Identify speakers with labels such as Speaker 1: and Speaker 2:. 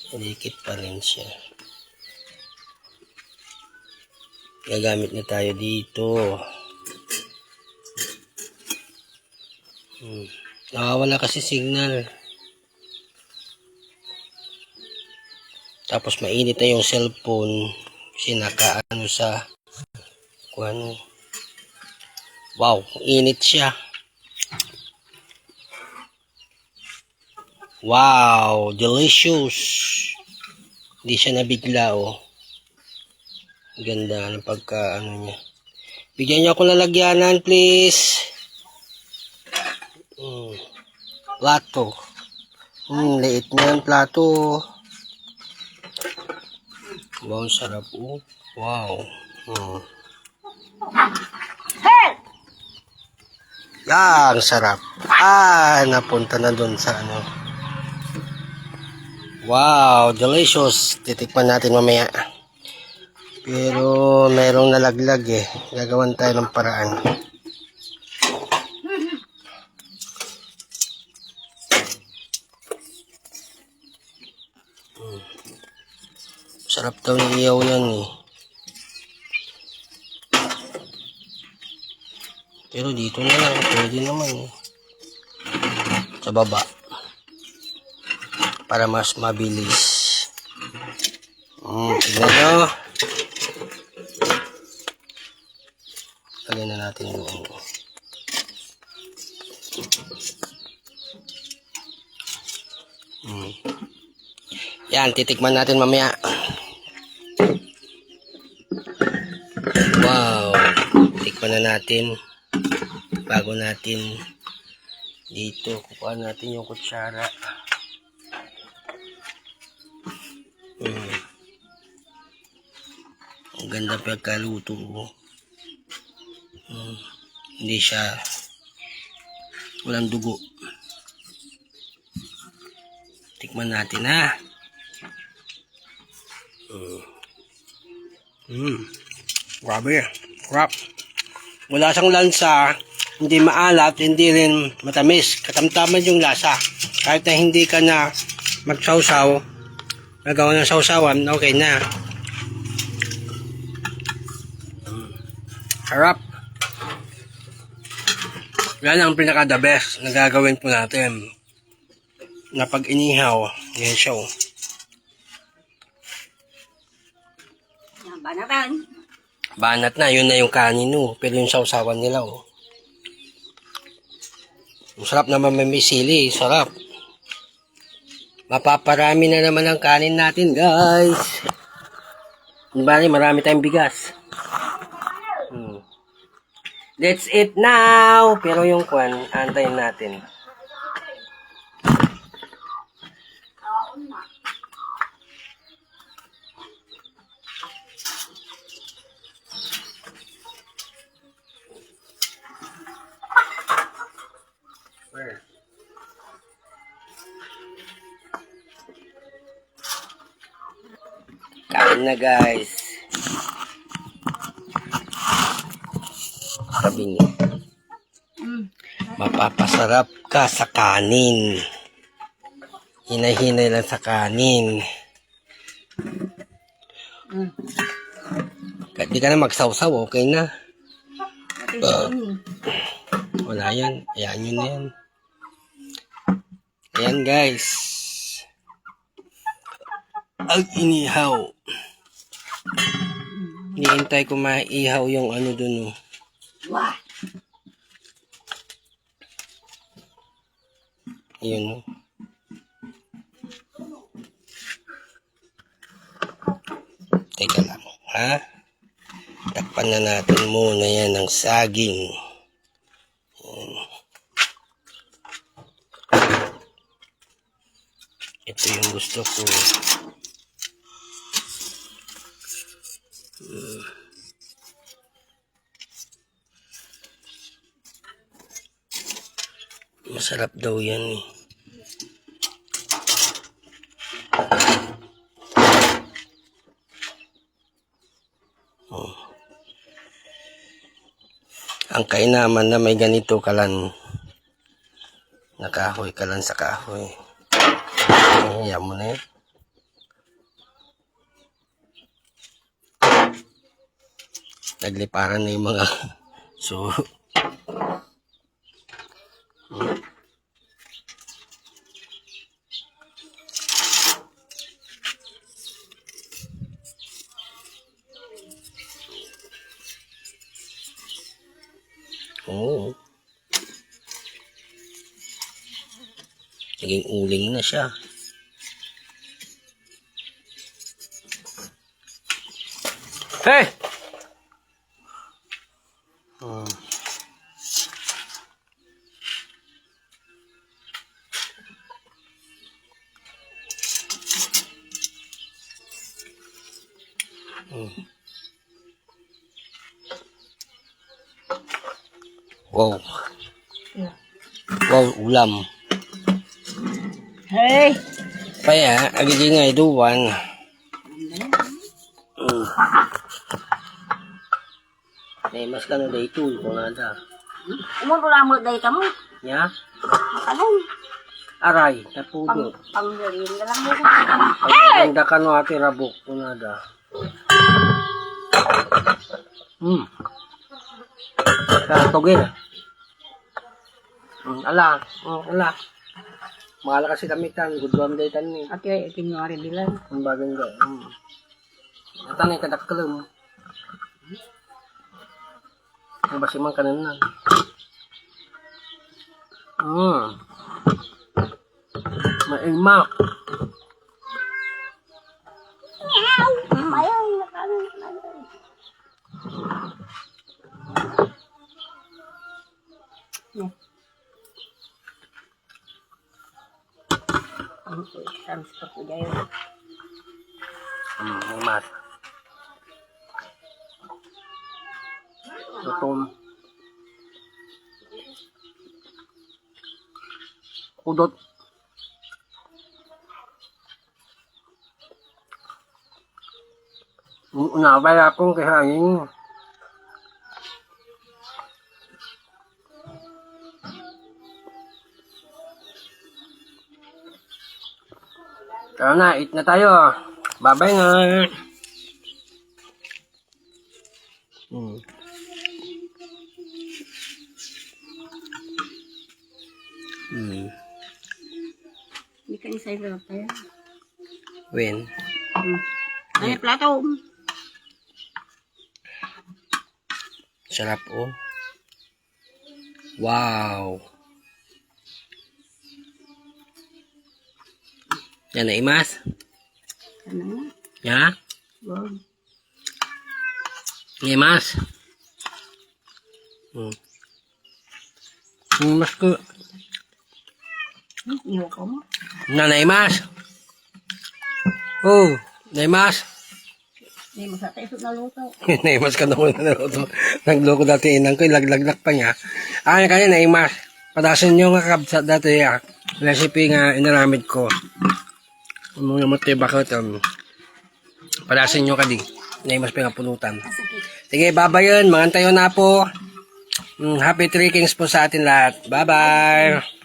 Speaker 1: Dikit pa rin siya. Gagamit na tayo dito. Nawawala kasi signal. Tapos mainit na yung cellphone. Sinakaano sa kuano. Wow, init siya. Wow, delicious. Hindi siya nabigla, oh. Ganda ng pagka ano niya. Bigyan niyo ako lalagyanan, please. Plato. Liit na yung plato. Wow, sarap, oh. Wow. Yan, sarap. Napunta na dun sa ano. Wow, delicious. Titikman natin mamaya. Pero merong nalaglag eh. Gagawan tayo ng paraan. Sarap daw ng iyaw yan eh. Pero dito na lang. Pwede naman eh. Sa baba. Para mas mabilis. Tignan nyo. Lagyan na natin doon. Yan, titikman natin mamaya. Wow. Tikman na natin. Bago natin dito, kukuha natin yung kutsara. Ang ganda pagkaluto. Hindi siya walang dugo. Tikman natin ha. Grabe. Crap. Wala siyang lansa. Hindi maalat. Hindi rin matamis. Katamtaman yung lasa. Kahit na hindi ka na magsawsaw. Nagawa ng sawsawan. Okay na. Harap. Yan ang pinaka the best na gagawin po natin. Na pag inihaw. Yan siya.
Speaker 2: Banatan.
Speaker 1: Banat na. Yun na yung kanin. Pero yung sawsawan nila. Masarap naman may sili. Sarap. Mapaparami na naman ang kanin natin, guys. Bali, marami tayong bigas. Let's eat now. Pero yung kwan, antayin natin. Where? Kain na, guys. Sabi niya, mapapasarap ka sa kanin. Hinay-hinay lang sa kanin. Di ka na magsawsaw, okay na. Wala yan. Ayan yun na yan. Ayan, guys. Ang inihaw. Hinihintay ko maihaw yung ano dun. Yun. Teka lang, ha? Takpan na natin muna yan ng saging. Ito yung gusto ko. Masarap daw yan eh. Ang kainaman na may ganito kalan. Nakahoy kalan sa kahoy. Ayan mo na yun. Nagliparan na yung mga so oh, naging uling na siya. Hey! Wow. Wow, ulam.
Speaker 2: Hey!
Speaker 1: Kaya, agad nga iduwan. May mas ka na day tool kung nada.
Speaker 2: Umuro mo dahil ka mo.
Speaker 1: Ya?
Speaker 2: Makalong.
Speaker 1: Aray, napudo.
Speaker 2: Panggarin na lang mo.
Speaker 1: Ang ka no ate rabok kung nada. Tugin. Ala. Ala. Mahal kasi damitan. Gudwam day tan ni.
Speaker 2: At yung kinuwari bilang.
Speaker 1: Ang bagay nga. Atan ay kadakkalam. Ang basimang kanan na. Maimak.
Speaker 2: Ayaw, nakalong. Ang transport ko dyan.
Speaker 1: Maimak. Tutum. Udot. Nabay akong kahain. Tara na, eat na tayo. Bye-bye nga.
Speaker 2: Hindi ka ni sa'yo lang tayo.
Speaker 1: When?
Speaker 2: Ay, plato.
Speaker 1: Sarap oh. Wow. Yan na imas.
Speaker 2: Ano nga?
Speaker 1: Ya?
Speaker 2: Wow.
Speaker 1: Imas. Imas ko.
Speaker 2: Iwan ko mo.
Speaker 1: Nanaimas. Oh, naimas.
Speaker 2: Hindi mo sa tayo na luto.
Speaker 1: Naimas ka naman na naluto. Nagloko dati inang ko, laglag pa niya. Kaya naimas. Padasan nyo nga kabsat dati ya. Recipe nga inaramid ko. Mga motiba ko ito. Padasan nyo ka di. Naimas pa nga pulutan. Sige, babayan. Magantayo na po. Happy 3 Kings po sa atin lahat. Bye-bye.